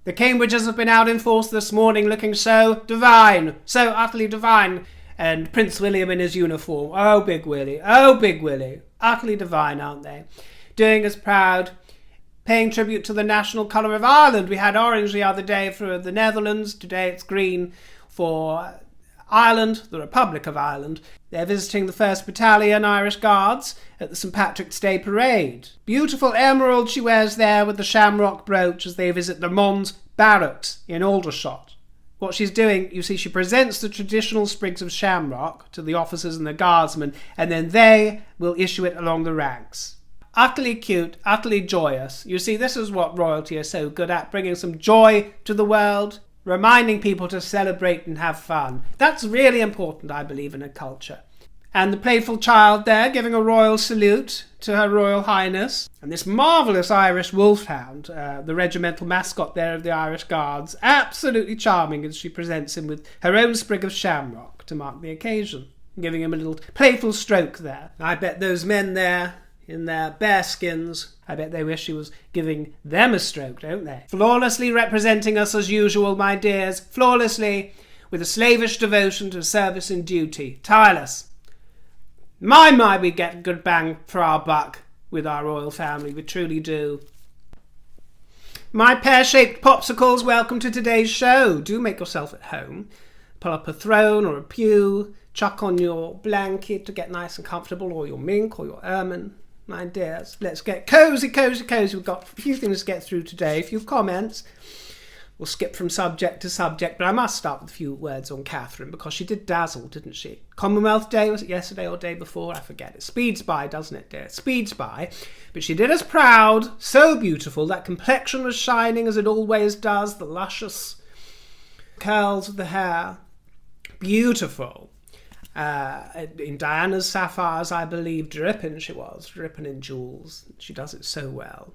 The Cambridges have been out in force this morning looking so divine, so utterly divine. And Prince William in his uniform. Oh, Big Willie. Oh, Big Willie. Utterly divine, aren't they? Doing us proud. Paying tribute to the national colour of Ireland. We had orange the other day for the Netherlands. Today it's green for Ireland, the Republic of Ireland. They're visiting the 1st Battalion Irish Guards at the St Patrick's Day Parade. Beautiful emerald she wears there with the shamrock brooch as they visit the Mons Barracks in Aldershot. What she's doing, you see, she presents the traditional sprigs of shamrock to the officers and the guardsmen, and then they will issue it along the ranks. Utterly cute, utterly joyous. You see, this is what royalty is so good at, bringing some joy to the world, reminding people to celebrate and have fun. That's really important, I believe, in a culture. And the playful child there giving a royal salute to Her Royal Highness. And this marvellous Irish wolfhound, the regimental mascot there of the Irish Guards, absolutely charming as she presents him with her own sprig of shamrock to mark the occasion, giving him a little playful stroke there. I bet those men there in their bearskins, I bet they wish she was giving them a stroke, don't they? Flawlessly representing us as usual, my dears, flawlessly, with a slavish devotion to service and duty, tireless. My, we get good bang for our buck with our royal family, we truly do. My pear-shaped popsicles, welcome to today's show. Do make yourself at home. Pull up a throne or a pew, chuck on your blanket to get nice and comfortable, or your mink or your ermine. My dears, let's get cosy. We've got a few things to get through today, a few comments. We'll skip from subject to subject, but I must start with a few words on Catherine, because she did dazzle, didn't she? Commonwealth Day, was it yesterday or day before? I forget. It speeds by, doesn't it, dear? It speeds by. But she did us proud, so beautiful. That complexion was shining as it always does, the luscious curls of the hair. Beautiful. In Diana's sapphires, I believe, dripping in jewels. She does it so well.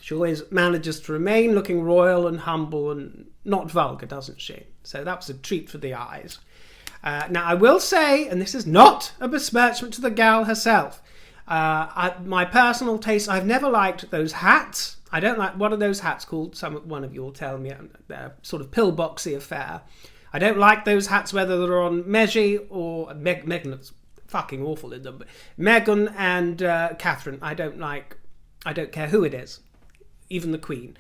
She always manages to remain looking royal and humble and not vulgar, doesn't she? So that was a treat for the eyes. Now, I will say, and this is not a besmirchment to the gal herself, my personal taste, I've never liked those hats. I don't like, what are those hats called? One of you will tell me. They're sort of pillboxy affair. I don't like those hats, whether they're on Meggie or Meghan looks fucking awful in them. But Meghan and Catherine, I don't care who it is. Even the Queen.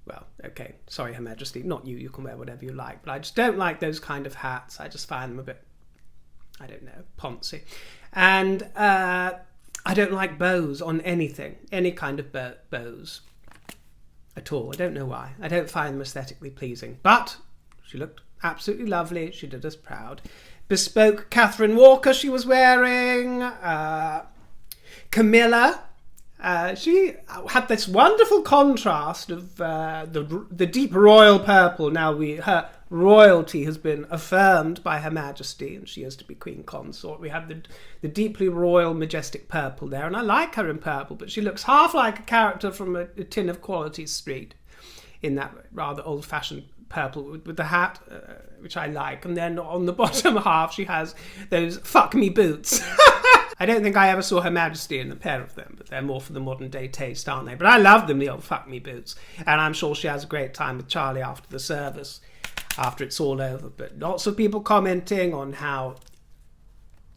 Well, okay, sorry, Her Majesty, not you, you can wear whatever you like, but I just don't like those kind of hats. I just find them a bit, I don't know, poncy. And I don't like bows on anything, any kind of bows at all. I don't know why. I don't find them aesthetically pleasing. But she looked absolutely lovely. She did us proud. Bespoke Catherine Walker she was wearing. Camilla. She had this wonderful contrast of the deep royal purple. Now her royalty has been affirmed by Her Majesty, and she is to be Queen Consort. We have the deeply royal, majestic purple there, and I like her in purple, but she looks half like a character from a tin of Quality Street in that rather old-fashioned purple with the hat, which I like. And then on the bottom half, she has those fuck me boots. I don't think I ever saw Her Majesty in a pair of them, but they're more for the modern day taste, aren't they? But I love them, the old fuck me boots. And I'm sure she has a great time with Charlie after the service, after it's all over. But lots of people commenting on how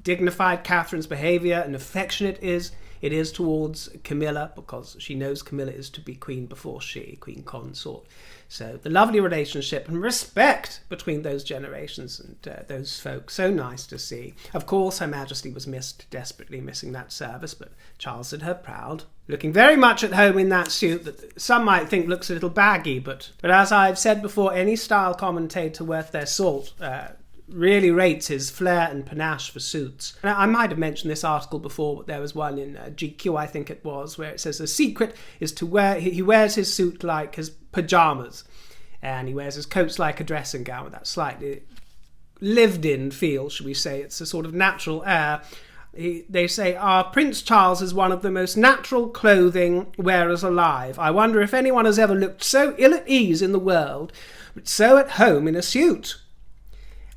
dignified Catherine's behaviour and affectionate it is towards Camilla, because she knows Camilla is to be queen before she, Queen Consort. So the lovely relationship and respect between those generations and those folks, so nice to see. Of course, Her Majesty was desperately missing that service, but Charles did her proud. Looking very much at home in that suit that some might think looks a little baggy, but as I've said before, any style commentator worth their salt really rates his flair and panache for suits. Now, I might have mentioned this article before, but there was one in GQ, I think it was, where it says the secret is to he wears his suit like his pyjamas, and he wears his coats like a dressing gown with that slightly lived-in feel, shall we say. It's a sort of natural air. They say, our Prince Charles is one of the most natural clothing wearers alive. I wonder if anyone has ever looked so ill at ease in the world, but so at home in a suit.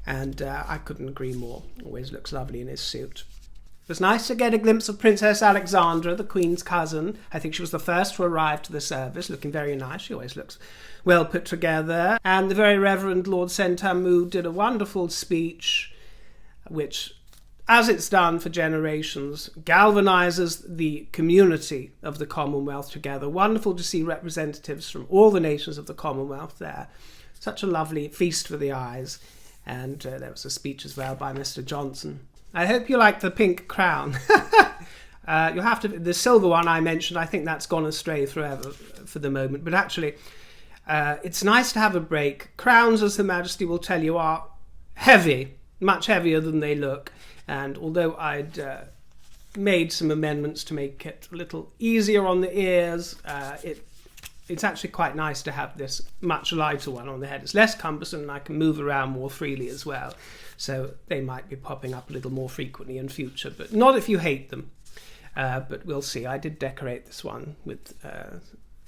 And I couldn't agree more. Always looks lovely in his suit. It was nice to get a glimpse of Princess Alexandra, the Queen's cousin. I think she was the first to arrive to the service, looking very nice. She always looks well put together. And the Very Reverend Lord Sentamu did a wonderful speech, which, as it's done for generations, galvanises the community of the Commonwealth together. Wonderful to see representatives from all the nations of the Commonwealth there. Such a lovely feast for the eyes. And there was a speech as well by Mr. Johnson. I hope you like the pink crown. You'll have to. The silver one I mentioned, I think that's gone astray forever for the moment. But actually, it's nice to have a break. Crowns, as Her Majesty will tell you, are heavy, much heavier than they look. And although I'd made some amendments to make it a little easier on the ears, it's actually quite nice to have this much lighter one on the head. It's less cumbersome and I can move around more freely as well. So they might be popping up a little more frequently in future, but not if you hate them. But we'll see. I did decorate this one with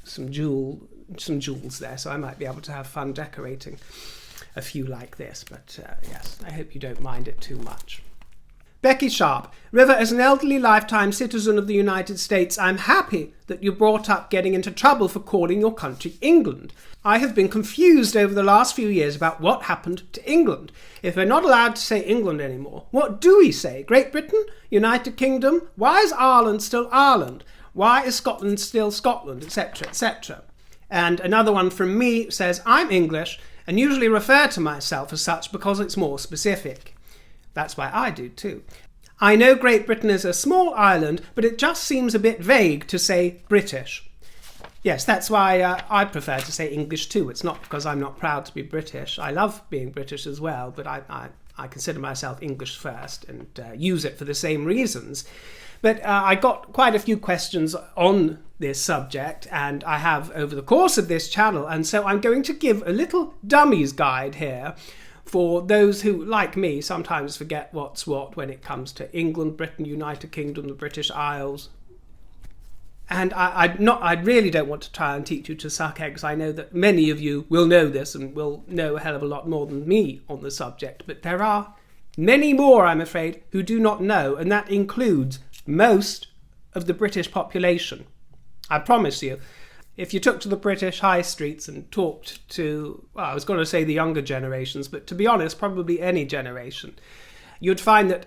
some jewels there, so I might be able to have fun decorating a few like this. But yes, I hope you don't mind it too much. Becky Sharp. River, as an elderly lifetime citizen of the United States, I'm happy that you brought up getting into trouble for calling your country England. I have been confused over the last few years about what happened to England. If we're not allowed to say England anymore, what do we say? Great Britain? United Kingdom? Why is Ireland still Ireland? Why is Scotland still Scotland? Etc., etc. And another one from me says, I'm English and usually refer to myself as such because it's more specific. That's why I do too. I know Great Britain is a small island, but it just seems a bit vague to say British. Yes, that's why I prefer to say English too. It's not because I'm not proud to be British. I love being British as well, but I consider myself English first and use it for the same reasons. But I got quite a few questions on this subject, and I have over the course of this channel, and so I'm going to give a little dummies guide here for those who, like me, sometimes forget what's what when it comes to England, Britain, United Kingdom, the British Isles. And I really don't want to try and teach you to suck eggs. I know that many of you will know this and will know a hell of a lot more than me on the subject, but there are many more, I'm afraid, who do not know, and that includes most of the British population. I promise you. If you took to the British high streets and talked to, well, I was going to say the younger generations, but to be honest, probably any generation, you'd find that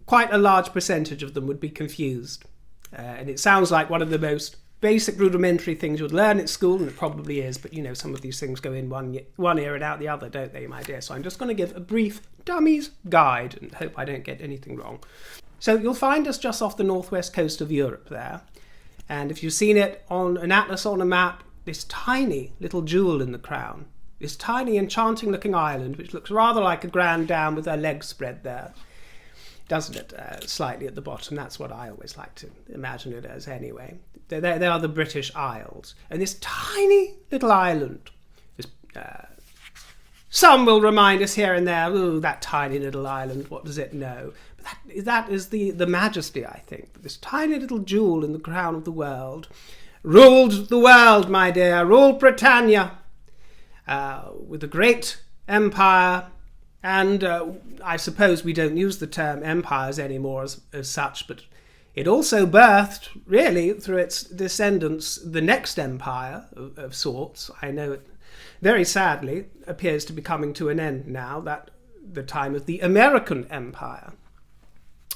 quite a large percentage of them would be confused. And it sounds like one of the most basic rudimentary things you'd learn at school, and it probably is, but you know, some of these things go in one ear and out the other, don't they, my dear? So I'm just going to give a brief dummies guide and hope I don't get anything wrong. So you'll find us just off the northwest coast of Europe there. And if you've seen it on an atlas on a map, this tiny little jewel in the crown, this tiny enchanting looking island, which looks rather like a grand dam with her legs spread there, doesn't it? Slightly at the bottom. That's what I always like to imagine it as anyway. They are the British Isles. And this tiny little island, some will remind us here and there, ooh, that tiny little island, what does it know? But that is the majesty, I think. This tiny little jewel in the crown of the world ruled the world, my dear, ruled Britannia with a great empire. And I suppose we don't use the term empires anymore as such, but it also birthed, really, through its descendants, the next empire of sorts. I know it very sadly appears to be coming to an end now, that the time of the American Empire,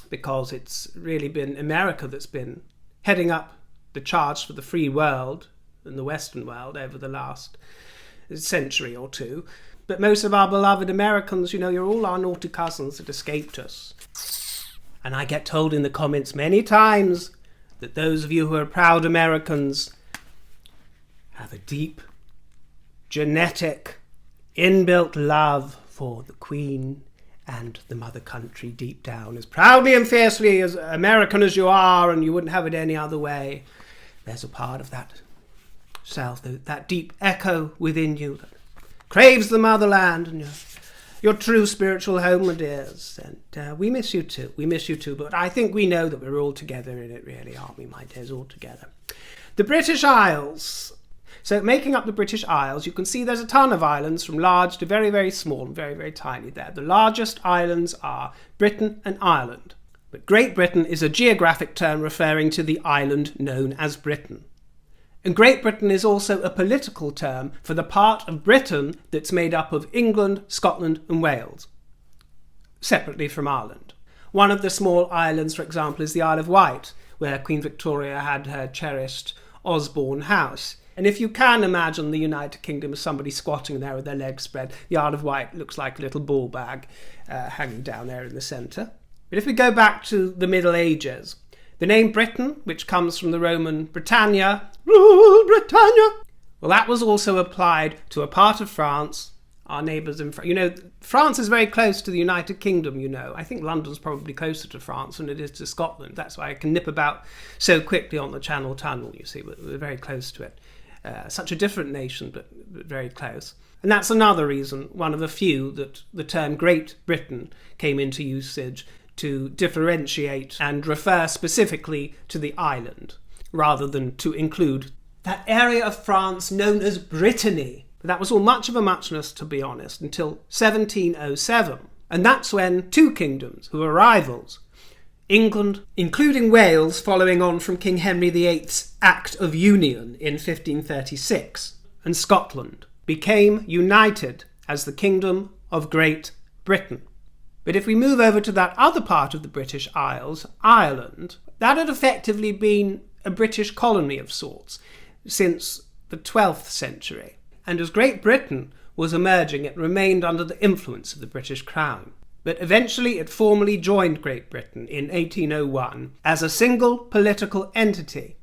because it's really been America that's been heading up the charge for the free world and the Western world over the last century or two. But most of our beloved Americans, you know, you're all our naughty cousins that escaped us. And I get told in the comments many times that those of you who are proud Americans have a deep, genetic, inbuilt love for the Queen and the mother country deep down. As proudly and fiercely as American as you are, and you wouldn't have it any other way, there's a part of that self, that deep echo within you that craves the motherland and your true spiritual home, my dears. And we miss you too. We miss you too. But I think we know that we're all together in it, really, aren't we, my dears, all together. The British Isles. So making up the British Isles, you can see there's a ton of islands from large to very, very small and very, very tiny there. The largest islands are Britain and Ireland. But Great Britain is a geographic term referring to the island known as Britain. And Great Britain is also a political term for the part of Britain that's made up of England, Scotland and Wales, separately from Ireland. One of the small islands, for example, is the Isle of Wight, where Queen Victoria had her cherished Osborne house. And if you can imagine the United Kingdom as somebody squatting there with their legs spread, the Isle of Wight looks like a little ball bag hanging down there in the centre. But if we go back to the Middle Ages, the name Britain, which comes from the Roman Britannia, rule Britannia, well, that was also applied to a part of France, our neighbours in France. You know, France is very close to the United Kingdom, you know. I think London's probably closer to France than it is to Scotland. That's why I can nip about so quickly on the Channel Tunnel, you see. We're very close to it. Such a different nation, but very close. And that's another reason, one of the few, that the term Great Britain came into usage to differentiate and refer specifically to the island, rather than to include that area of France known as Brittany. That was all much of a muchness, to be honest, until 1707. And that's when two kingdoms, who were rivals, England, including Wales, following on from King Henry VIII's Act of Union in 1536, and Scotland, became united as the Kingdom of Great Britain. But if we move over to that other part of the British Isles, Ireland, that had effectively been a British colony of sorts since the 12th century. And as Great Britain was emerging, it remained under the influence of the British Crown. But eventually it formally joined Great Britain in 1801 as a single political entity.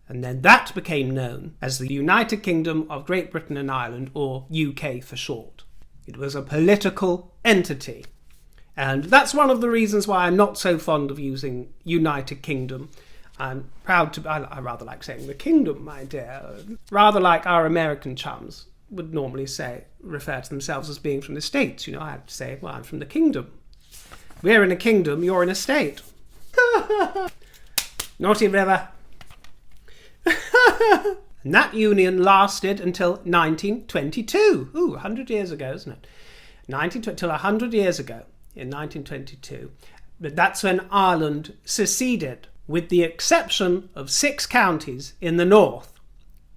And then that became known as the United Kingdom of Great Britain and Ireland, or UK for short. It was a political entity. And that's one of the reasons why I'm not so fond of using United Kingdom. I'm proud to... I rather like saying the kingdom, my dear. Rather like our American chums would normally refer to themselves as being from the States. You know, I have to say, well, I'm from the kingdom. We're in a kingdom, you're in a state. Naughty river. And that union lasted until 1922. 100 years ago, isn't it? Till 100 years ago, in 1922. But that's when Ireland seceded, with the exception of 6 counties in the north,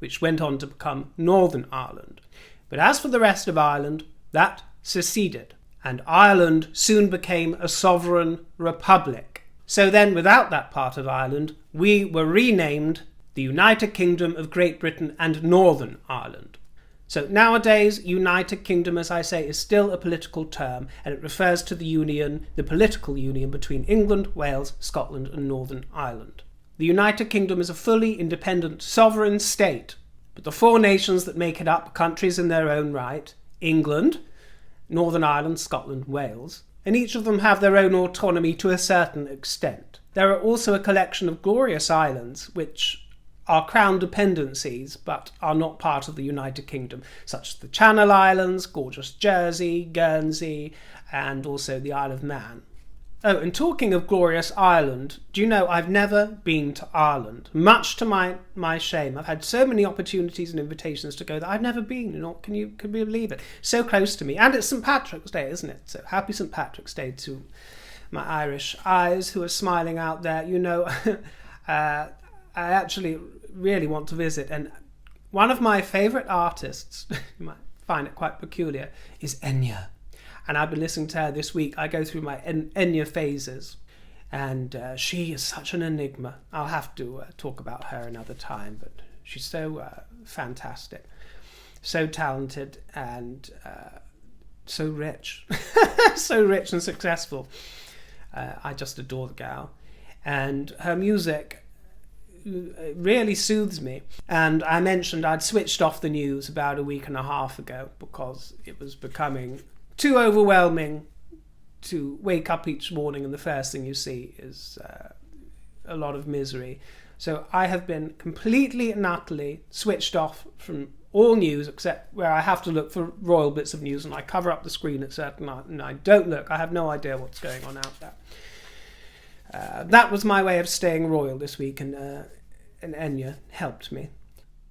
which went on to become Northern Ireland. But as for the rest of Ireland, that seceded, and Ireland soon became a sovereign republic. So then, without that part of Ireland, we were renamed the United Kingdom of Great Britain and Northern Ireland. So nowadays, United Kingdom, as I say, is still a political term, and it refers to the union, the political union between England, Wales, Scotland and Northern Ireland. The United Kingdom is a fully independent sovereign state, but the 4 nations that make it up are countries in their own right: England, Northern Ireland, Scotland, Wales, and each of them have their own autonomy to a certain extent. There are also a collection of glorious islands which are crown dependencies but are not part of the United Kingdom, such as the Channel Islands, gorgeous Jersey, Guernsey, and also the Isle of Man. Oh, and talking of glorious Ireland, do you know I've never been to Ireland, much to my shame. I've had so many opportunities and invitations to go that I've never been. You know, can you believe it? So close to me. And it's St. Patrick's Day, isn't it? So happy St. Patrick's Day to my Irish eyes who are smiling out there. You know, I actually really want to visit, and one of my favourite artists, you might find it quite peculiar, is Enya. And I've been listening to her this week. I go through my Enya phases, and she is such an enigma. I'll have to talk about her another time, but she's so fantastic, so talented, and so rich, so rich and successful. I just adore the gal, and her music really soothes me. And I mentioned I'd switched off the news about a week and a half ago because it was becoming too overwhelming to wake up each morning and the first thing you see is a lot of misery. So I have been completely and utterly switched off from all news except where I have to look for royal bits of news, and I cover up the screen at certain times and I don't look. I have no idea what's going on out there. That was my way of staying royal this week, and Enya helped me.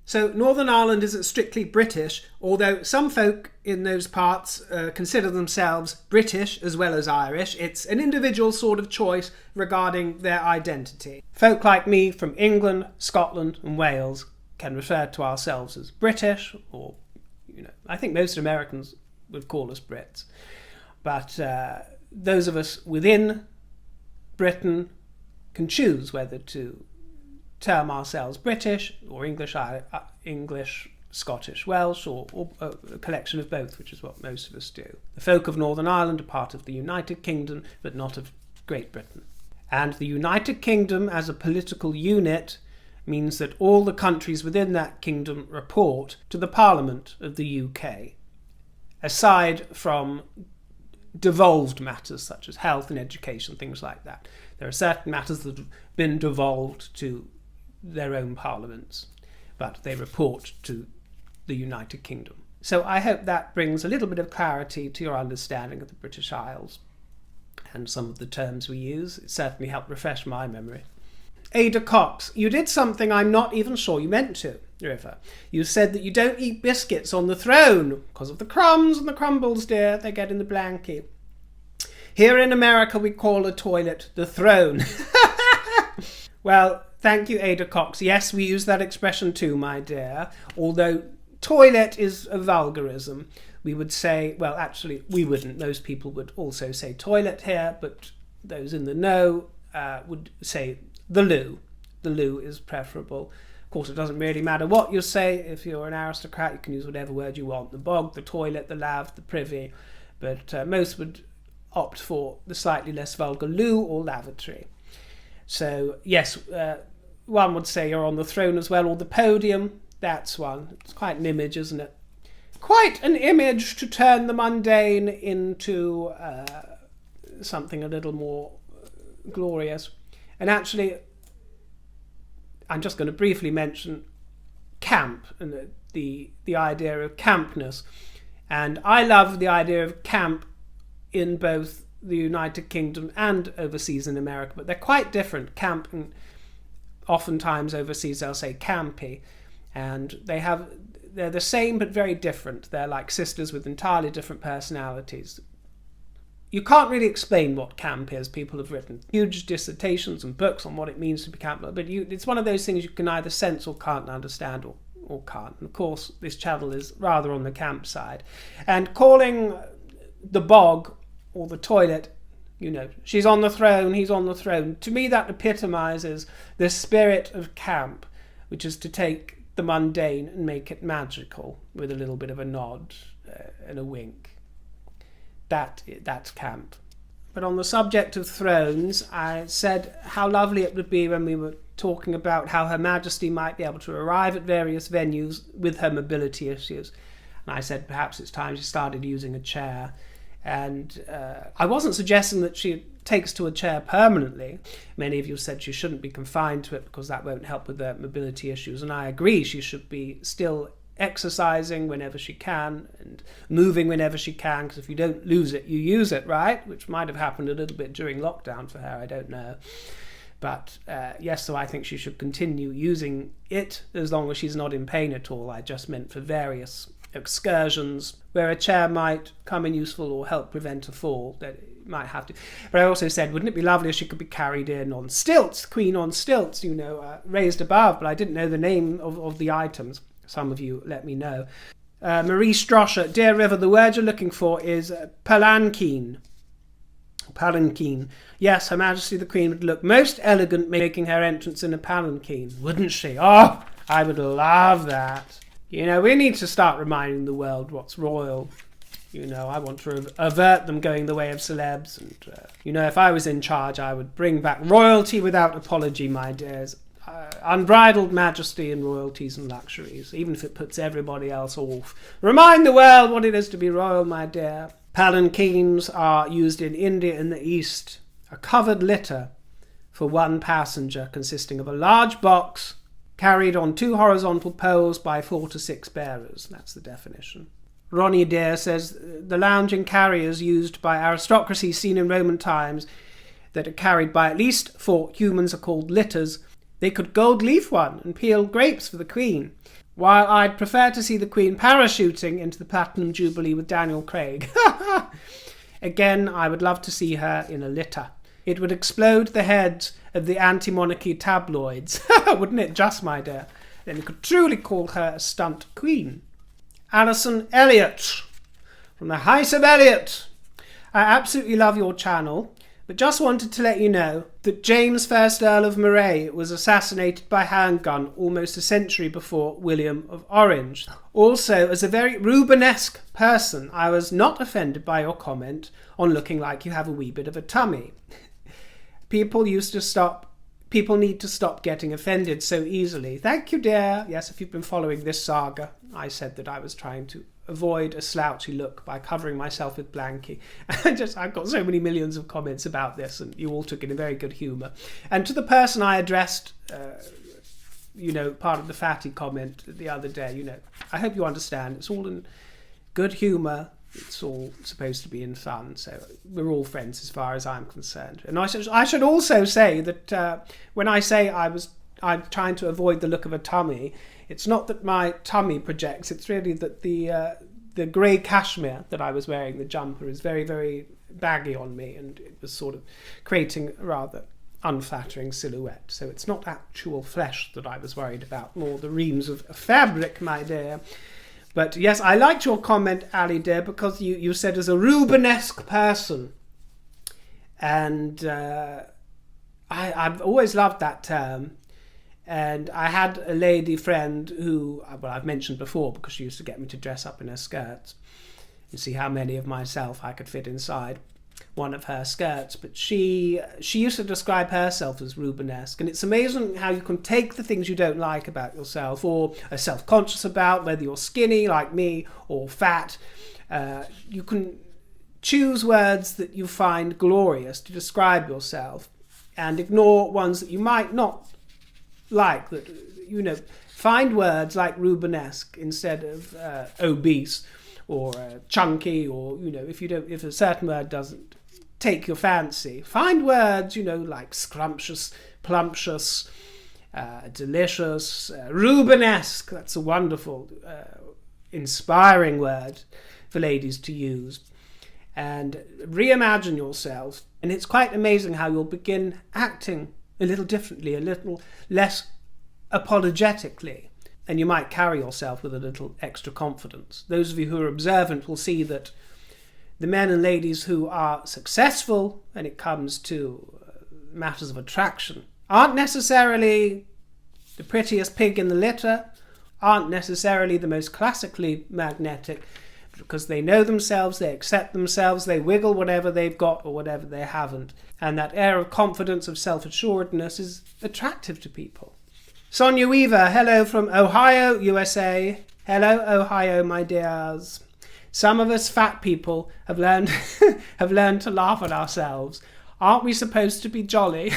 So Northern Ireland isn't strictly British, although some folk in those parts consider themselves British as well as Irish. It's an individual sort of choice regarding their identity. Folk like me from England, Scotland and Wales can refer to ourselves as British, or, I think most Americans would call us Brits. But those of us within Britain can choose whether to term ourselves British or English, Scottish, Welsh, or a collection of both, which is what most of us do. The folk of Northern Ireland are part of the United Kingdom, but not of Great Britain. And the United Kingdom as a political unit means that all the countries within that kingdom report to the Parliament of the UK, aside from devolved matters such as health and education, things like that. There are certain matters that have been devolved to their own parliaments, but they report to the United Kingdom. So I hope that brings a little bit of clarity to your understanding of the British Isles and some of the terms we use. It certainly helped refresh my memory. Ada Cox, you did something I'm not even sure you meant to, River. You said that you don't eat biscuits on the throne because of the crumbs and the crumbles, dear, they get in the blankie. Here in America we call a toilet the throne. Well, thank you, Ada Cox. Yes, we use that expression too, my dear, although toilet is a vulgarism. We would say, well, actually, we wouldn't. Most people would also say toilet here, but those in the know would say the loo. The loo is preferable. Of course, it doesn't really matter what you say. If you're an aristocrat, you can use whatever word you want. The bog, the toilet, the lav, the privy. But most would opt for the slightly less vulgar loo or lavatory. So, yes, one would say you're on the throne as well, or the podium. That's one. It's quite an image, isn't it? Quite an image to turn the mundane into something a little more glorious. And actually, I'm just going to briefly mention camp and the idea of campness. And I love the idea of camp in both the United Kingdom and overseas in America, but they're quite different. Camp, and oftentimes overseas they'll say campy, and they're the same but very different. They're like sisters with entirely different personalities. You can't really explain what camp is. People have written huge dissertations and books on what it means to be camp, but it's one of those things you can either sense or can't understand, or can't. And of course, this channel is rather on the camp side. And calling the bog or the toilet, she's on the throne, he's on the throne. To me, that epitomizes the spirit of camp, which is to take the mundane and make it magical with a little bit of a nod and a wink. That's camp. But on the subject of thrones, I said how lovely it would be when we were talking about how Her Majesty might be able to arrive at various venues with her mobility issues. And I said perhaps it's time she started using a chair. And I wasn't suggesting that she takes to a chair permanently. Many of you said she shouldn't be confined to it because that won't help with her mobility issues. And I agree, she should be still exercising whenever she can and moving whenever she can, because if you don't lose it, you use it, right? Which might have happened a little bit during lockdown for her, I don't know. But yes, so I think she should continue using it as long as she's not in pain at all. I just meant for various excursions where a chair might come in useful or help prevent a fall, that it might have to. But I also said, wouldn't it be lovely if she could be carried in on stilts, queen on stilts, raised above, but I didn't know the name of the items. Some of you let me know. Marie Strosher, dear River, the word you're looking for is palanquin. Palanquin. Yes, Her Majesty the Queen would look most elegant making her entrance in a palanquin, wouldn't she? Oh, I would love that. We need to start reminding the world what's royal. I want to avert them going the way of celebs. And, if I was in charge, I would bring back royalty without apology, my dears. Unbridled majesty and royalties and luxuries, even if it puts everybody else off. Remind the world what it is to be royal, my dear. Palanquins are used in India in the East. A covered litter for one passenger consisting of a large box carried on 2 horizontal poles by 4 to 6 bearers. That's the definition. Ronnie Dare says the lounging carriers used by aristocracy seen in Roman times that are carried by at least 4 humans are called litters. They could gold leaf one and peel grapes for the queen. while I'd prefer to see the Queen parachuting into the Platinum Jubilee with Daniel Craig. Again, I would love to see her in a litter. It would explode the heads of the anti-monarchy tabloids, wouldn't it just, my dear? Then you could truly call her a stunt queen. Alison Elliott, from the House of Elliott. I absolutely love your channel, but just wanted to let you know that James, 1st Earl of Moray, was assassinated by handgun almost a century before William of Orange. Also, as a very Rubenesque person, I was not offended by your comment on looking like you have a wee bit of a tummy. People need to stop getting offended so easily. Thank you, dear. Yes, if you've been following this saga, I said that I was trying to avoid a slouchy look by covering myself with blankie. I've got so many millions of comments about this, and you all took it in very good humour. And to the person I addressed, part of the fatty comment the other day, I hope you understand. It's all in good humour. It's all supposed to be in fun, so we're all friends as far as I'm concerned. And I should also say that when I say I'm trying to avoid the look of a tummy, it's not that my tummy projects, it's really that the grey cashmere that I was wearing, the jumper, is very, very baggy on me, and it was sort of creating a rather unflattering silhouette. So it's not actual flesh that I was worried about, more the reams of fabric, my dear. But yes, I liked your comment, Ali dear, because you said as a Rubenesque person. And I've always loved that term. And I had a lady friend who, well, I've mentioned before because she used to get me to dress up in her skirts and see how many of myself I could fit inside one of her skirts. But she used to describe herself as Rubenesque. And it's amazing how you can take the things you don't like about yourself or are self-conscious about, whether you're skinny like me or fat. You can choose words that you find glorious to describe yourself and ignore ones that you might not like. That find words like Rubenesque instead of obese or chunky, or if a certain word doesn't take your fancy, find words like scrumptious, plumptious, delicious, Rubenesque. That's a wonderful inspiring word for ladies to use. And reimagine yourself, and it's quite amazing how you'll begin acting a little differently, a little less apologetically, and you might carry yourself with a little extra confidence. Those of you who are observant will see that the men and ladies who are successful when it comes to matters of attraction aren't necessarily the prettiest pig in the litter, aren't necessarily the most classically magnetic, because they know themselves, they accept themselves, they wiggle whatever they've got or whatever they haven't. And that air of confidence, of self-assuredness is attractive to people. Sonia Weaver, hello from Ohio, USA. Hello, Ohio, my dears. Some of us fat people have learned to laugh at ourselves. Aren't we supposed to be jolly?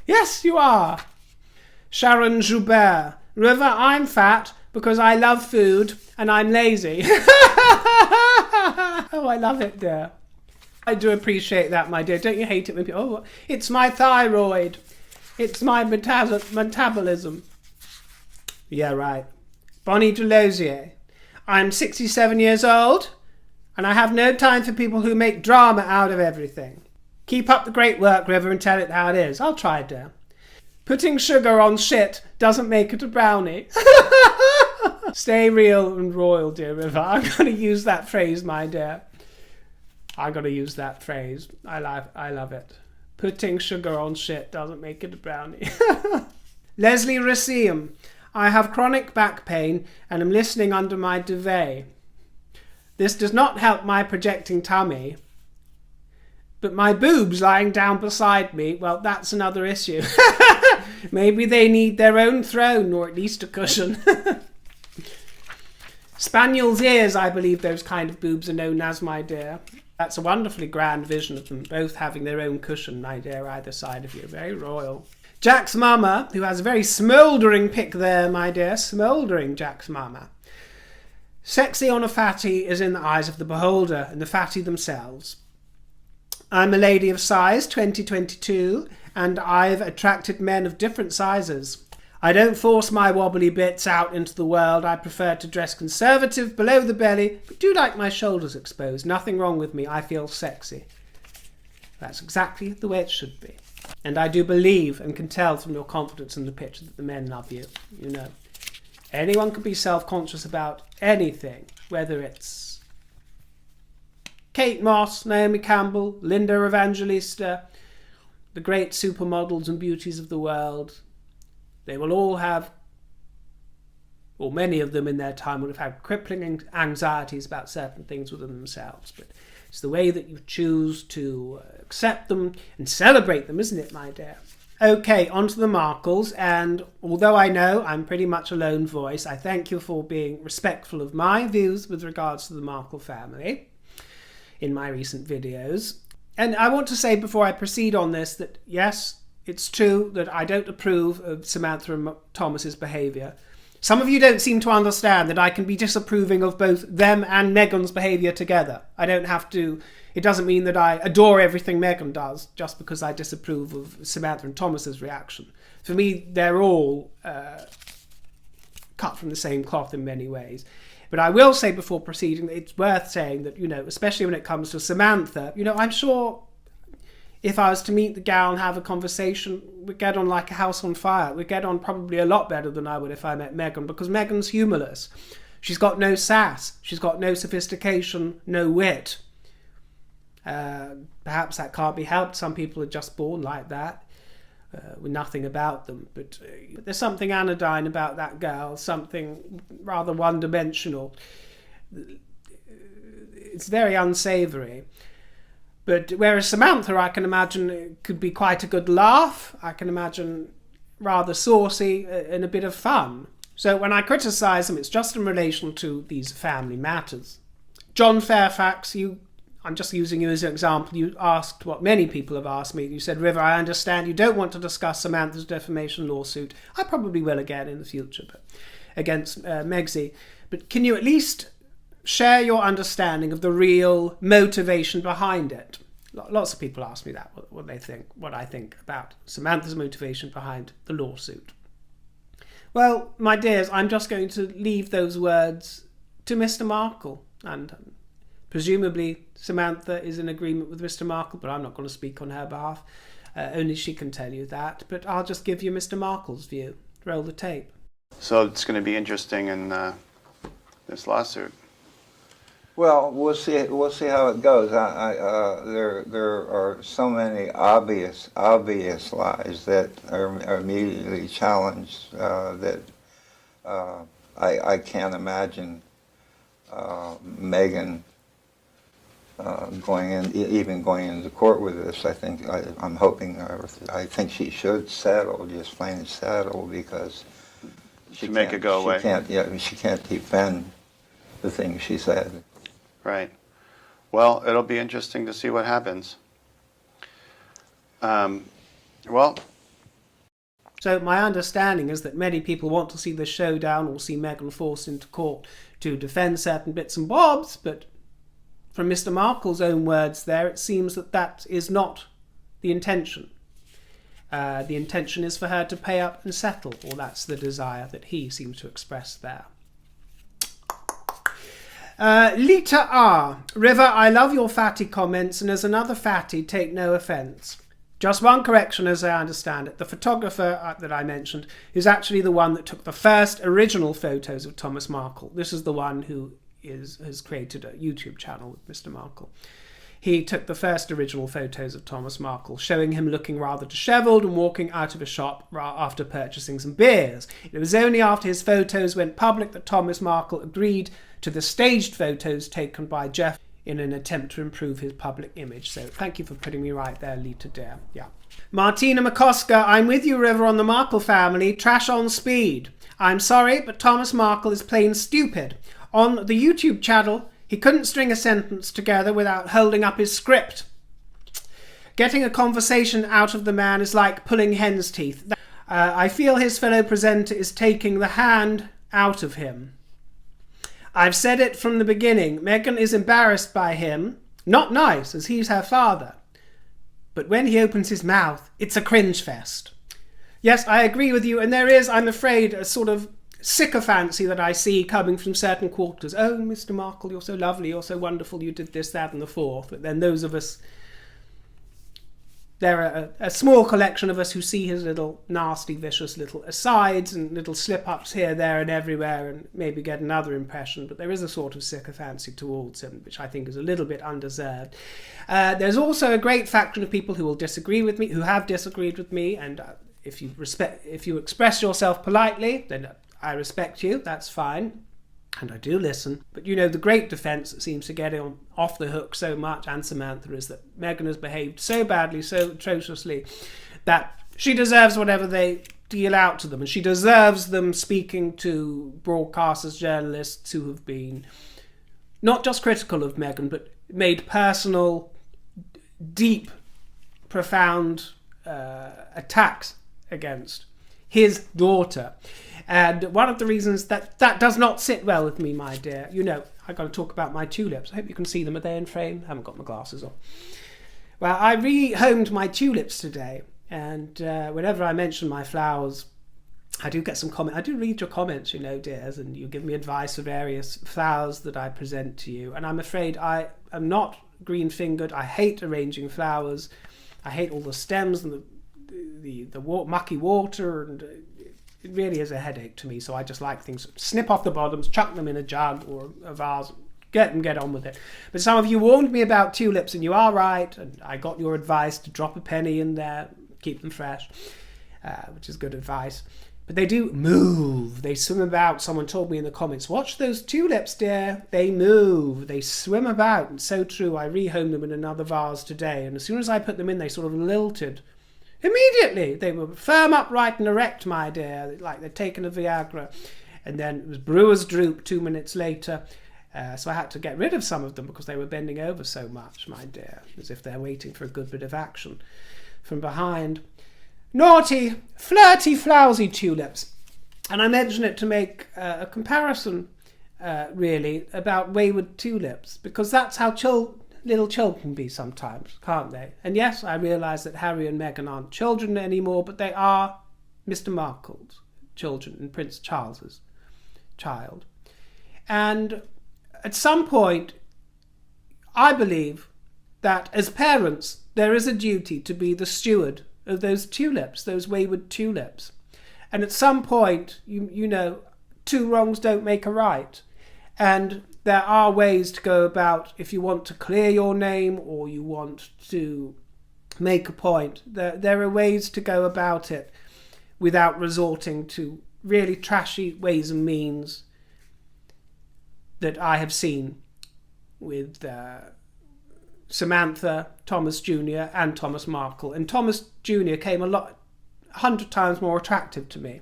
Yes, you are. Sharon Joubert. River, I'm fat because I love food and I'm lazy. Oh, I love it, dear. I do appreciate that, my dear. Don't you hate it when people, it's my thyroid. It's my metabolism. Yeah, right. Bonnie Delosier. I'm 67 years old and I have no time for people who make drama out of everything. Keep up the great work, River, and tell it how it is. I'll try, dear. Putting sugar on shit doesn't make it a brownie. Stay real and royal, dear River. I'm going to use that phrase, my dear. I'm going to use that phrase. I love it. Putting sugar on shit doesn't make it a brownie. Leslie Racine. I have chronic back pain and am listening under my duvet. This does not help my projecting tummy. But my boobs lying down beside me, well, that's another issue. Maybe they need their own throne, or at least a cushion. Spaniel's ears, I believe those kind of boobs are known as, my dear. That's a wonderfully grand vision of them both having their own cushion, my dear, either side of you. Very royal. Jack's mama, who has a very smouldering pic there, my dear. Smouldering Jack's mama. Sexy on a fatty is in the eyes of the beholder and the fatty themselves. I'm a lady of size, 2022, and I've attracted men of different sizes. I don't force my wobbly bits out into the world. I prefer to dress conservative below the belly, but do like my shoulders exposed. Nothing wrong with me. I feel sexy. That's exactly the way it should be. And I do believe and can tell from your confidence in the picture that the men love you. You know, anyone can be self-conscious about anything, whether it's Kate Moss, Naomi Campbell, Linda Evangelista, the great supermodels and beauties of the world. They will all have, or many of them in their time will have had crippling anxieties about certain things within themselves. But it's the way that you choose to accept them and celebrate them, isn't it, my dear? Okay, on to the Markles, and although I know I'm pretty much a lone voice, I thank you for being respectful of my views with regards to the Markle family in my recent videos. And I want to say before I proceed on this that yes, it's true that I don't approve of Samantha and Thomas's behaviour. Some of you don't seem to understand that I can be disapproving of both them and Meghan's behaviour together. I don't have to. It doesn't mean that I adore everything Meghan does just because I disapprove of Samantha and Thomas's reaction. For me, they're all cut from the same cloth in many ways. But I will say before proceeding that it's worth saying that, you know, especially when it comes to Samantha, you know, I'm sure if I was to meet the gal and have a conversation, we'd get on like a house on fire. We'd get on probably a lot better than I would if I met Meghan, because Meghan's humourless. She's got no sass. She's got no sophistication, no wit. Perhaps that can't be helped. Some people are just born like that, with nothing about them. But there's something anodyne about that girl, something rather one-dimensional. It's very unsavoury. But whereas Samantha, I can imagine it could be quite a good laugh. I can imagine rather saucy and a bit of fun. So when I criticise them, it's just in relation to these family matters. John Fairfax, I'm just using you as an example. You asked what many people have asked me. You said, River, I understand you don't want to discuss Samantha's defamation lawsuit. I probably will again in the future, but against Megsy. But can you at least share your understanding of the real motivation behind it? Lots of people ask me that, what they think, what I think about Samantha's motivation behind the lawsuit. Well, my dears, I'm just going to leave those words to Mr. Markle, and presumably Samantha is in agreement with Mr. Markle, but I'm not going to speak on her behalf. Only she can tell you that. But I'll just give you Mr. Markle's view. Roll the tape. So it's going to be interesting in this lawsuit. Well, we'll see how it goes. There are so many obvious lies that are immediately challenged that I can't imagine Meghan going into court with this. I'm hoping, I think she should settle, just plain settle, because she make it go away. She can't defend the things she said. Right. Well, it'll be interesting to see what happens. Well. So my understanding is that many people want to see the showdown or see Meghan forced into court to defend certain bits and bobs, but from Mr. Markle's own words there, it seems that that is not the intention. The intention is for her to pay up and settle, or that's the desire that he seems to express there. Lita R. River, I love your fatty comments, and as another fatty, take no offence. Just one correction as I understand it. The photographer that I mentioned is actually the one that took the first original photos of Thomas Markle. This is the one who has created a YouTube channel with Mr. Markle. He took the first original photos of Thomas Markle, showing him looking rather dishevelled and walking out of a shop after purchasing some beers. It was only after his photos went public that Thomas Markle agreed to the staged photos taken by Jeff in an attempt to improve his public image. So thank you for putting me right there, Lita Dare. Yeah. Martina McCosker, I'm with you, River, on the Markle family. Trash on speed. I'm sorry, but Thomas Markle is plain stupid. On the YouTube channel, he couldn't string a sentence together without holding up his script. Getting a conversation out of the man is like pulling hen's teeth. I feel his fellow presenter is taking the hand out of him. I've said it from the beginning. Meghan is embarrassed by him. Not nice, as he's her father. But when he opens his mouth, it's a cringe fest. Yes, I agree with you, and there is, I'm afraid, a sort of sycophancy that I see coming from certain quarters. Oh, Mr. Markle, you're so lovely, you're so wonderful, you did this, that, and the fourth. But then those of us, there are a small collection of us who see his little nasty, vicious little asides and little slip-ups here, there, and everywhere, and maybe get another impression. But there is a sort of sycophancy towards him, which I think is a little bit undeserved. There's also a great faction of people who will disagree with me, who have disagreed with me, and if you express yourself politely, then I respect you, that's fine, and I do listen. But you know, the great defence that seems to get him off the hook so much, and Samantha, is that Meghan has behaved so badly, so atrociously, that she deserves whatever they deal out to them, and she deserves them speaking to broadcasters, journalists who have been not just critical of Meghan, but made personal, deep, profound attacks against his daughter. And one of the reasons that does not sit well with me, my dear, you know, I've got to talk about my tulips. I hope you can see them. Are they in frame? I haven't got my glasses on. Well, I rehomed my tulips today, and whenever I mention my flowers, I do get some comment. I do read your comments, you know, dears, and you give me advice for various flowers that I present to you. And I'm afraid I am not green-fingered. I hate arranging flowers. I hate all the stems and the mucky water, and it really is a headache to me. So I just like things, snip off the bottoms, chuck them in a jug or a vase, get on with it. But some of you warned me about tulips, and you are right, and I got your advice to drop a penny in there, keep them fresh, which is good advice. But they do move, they swim about. Someone told me in the comments, watch those tulips, dear, they move, they swim about. And so true, I rehomed them in another vase today, and as soon as I put them in, they sort of lilted. Immediately, they were firm, upright, and erect, my dear, like they'd taken a Viagra. And then it was brewer's droop 2 minutes later. So I had to get rid of some of them because they were bending over so much, my dear, as if they're waiting for a good bit of action from behind. Naughty, flirty, flowersy tulips. And I mention it to make a comparison, really, about wayward tulips, because that's how little children can be sometimes, can't they? And yes, I realise that Harry and Meghan aren't children anymore, but they are Mr. Markle's children and Prince Charles's child. And at some point, I believe that as parents, there is a duty to be the steward of those tulips, those wayward tulips. And at some point, you know, two wrongs don't make a right. And there are ways to go about, if you want to clear your name or you want to make a point, there are ways to go about it without resorting to really trashy ways and means that I have seen with Samantha, Thomas Jr. and Thomas Markle. And Thomas Jr. came 100 times more attractive to me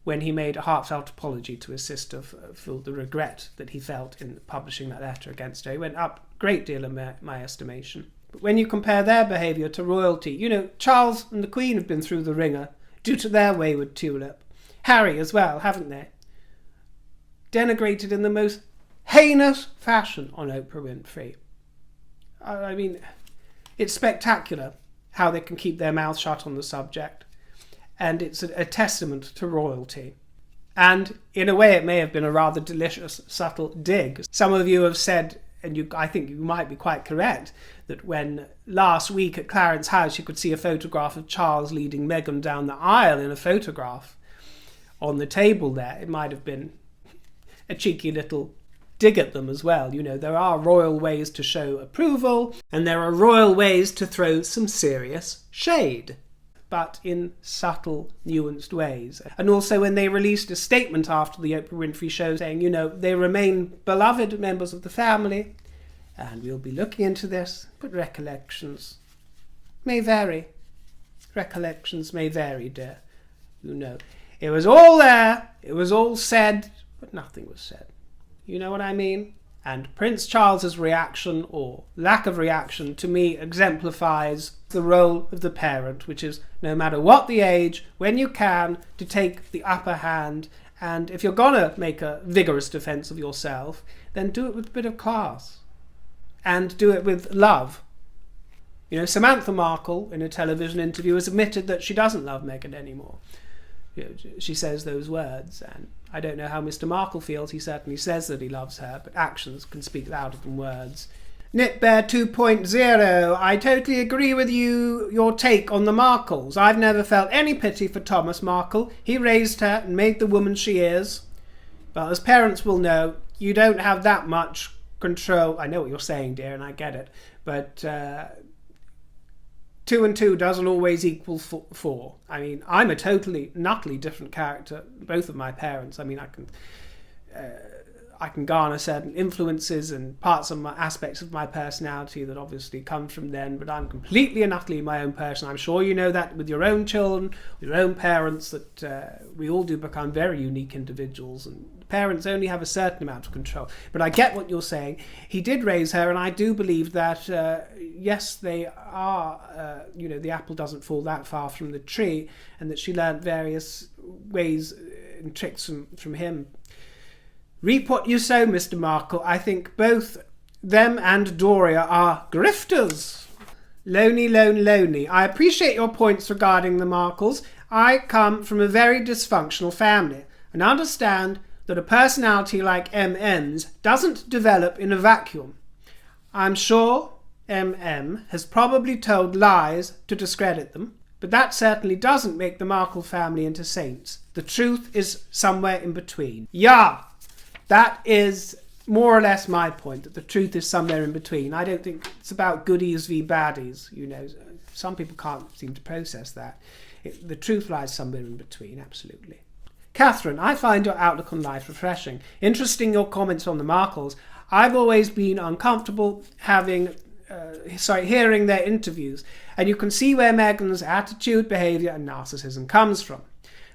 when he made a heartfelt apology to his sister for the regret that he felt in publishing that letter against her. He went up a great deal in my estimation. But when you compare their behaviour to royalty, you know, Charles and the Queen have been through the ringer due to their wayward tulip. Harry as well, haven't they? Denigrated in the most heinous fashion on Oprah Winfrey. I mean, it's spectacular how they can keep their mouth shut on the subject. And it's a testament to royalty. And in a way, it may have been a rather delicious, subtle dig. Some of you have said, and I think you might be quite correct, that when last week at Clarence House you could see a photograph of Charles leading Meghan down the aisle in a photograph on the table there, it might have been a cheeky little dig at them as well. You know, there are royal ways to show approval, and there are royal ways to throw some serious shade, but in subtle, nuanced ways. And also when they released a statement after the Oprah Winfrey show saying, you know, they remain beloved members of the family, and we'll be looking into this, but recollections may vary. Recollections may vary, dear. You know, it was all there, it was all said, but nothing was said. You know what I mean? And Prince Charles's reaction, or lack of reaction, to me exemplifies the role of the parent, which is, no matter what the age, when you can, to take the upper hand. And if you're gonna make a vigorous defence of yourself, then do it with a bit of class. And do it with love. You know, Samantha Markle, in a television interview, has admitted that she doesn't love Meghan anymore. You know, she says those words, and I don't know how Mr. Markle feels. He certainly says that he loves her, but actions can speak louder than words. Knitbear 2.0, I totally agree with your take on the Markles. I've never felt any pity for Thomas Markle. He raised her and made the woman she is. Well, as parents will know, you don't have that much control. I know what you're saying, dear, and I get it. But 2 and 2 doesn't always equal 4. I mean, I'm a totally, utterly different character. Both of my parents. I mean, I can garner certain influences and parts of aspects of my personality that obviously come from them, but I'm completely and utterly my own person. I'm sure you know that with your own children, with your own parents, that we all do become very unique individuals, and parents only have a certain amount of control. But I get what you're saying. He did raise her, and I do believe that, yes, they are, the apple doesn't fall that far from the tree, and that she learned various ways and tricks from him. Reap what you sow, Mr. Markle. I think both them and Doria are grifters. Lonely. I appreciate your points regarding the Markles. I come from a very dysfunctional family and understand that a personality like MM's doesn't develop in a vacuum. I'm sure MM has probably told lies to discredit them, but that certainly doesn't make the Markle family into saints. The truth is somewhere in between. Yeah! That is more or less my point, that the truth is somewhere in between. I don't think it's about goodies v baddies, you know. Some people can't seem to process that. The truth lies somewhere in between, absolutely. Catherine, I find your outlook on life refreshing. Interesting your comments on the Markles. I've always been uncomfortable hearing their interviews, and you can see where Meghan's attitude, behaviour and narcissism comes from.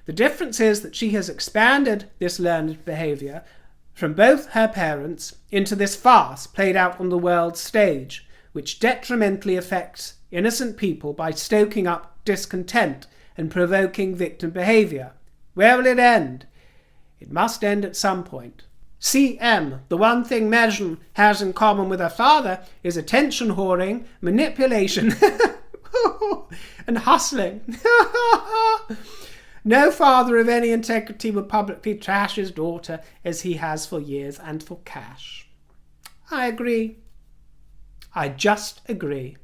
The difference is that she has expanded this learned behaviour from both her parents into this farce played out on the world stage, which detrimentally affects innocent people by stoking up discontent and provoking victim behaviour. Where will it end? It must end at some point. CM, the one thing Meghan has in common with her father is attention whoring, manipulation, and hustling. No father of any integrity would publicly trash his daughter as he has for years and for cash. I agree. I just agree.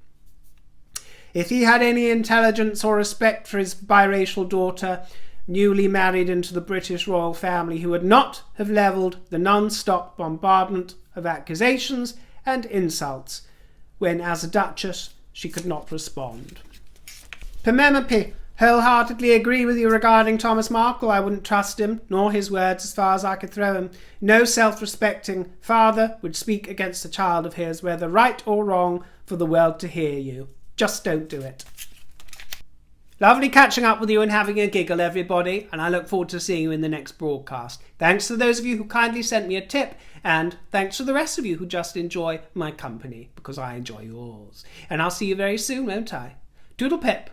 If he had any intelligence or respect for his biracial daughter, newly married into the British royal family, he would not have levelled the non-stop bombardment of accusations and insults when, as a duchess, she could not respond. Penelope, wholeheartedly agree with you regarding Thomas Markle. I wouldn't trust him, nor his words, as far as I could throw him. No self-respecting father would speak against a child of his, whether right or wrong, for the world to hear you. Just don't do it. Lovely catching up with you and having a giggle, everybody, and I look forward to seeing you in the next broadcast. Thanks to those of you who kindly sent me a tip, and thanks to the rest of you who just enjoy my company, because I enjoy yours. And I'll see you very soon, won't I? Toodlepip.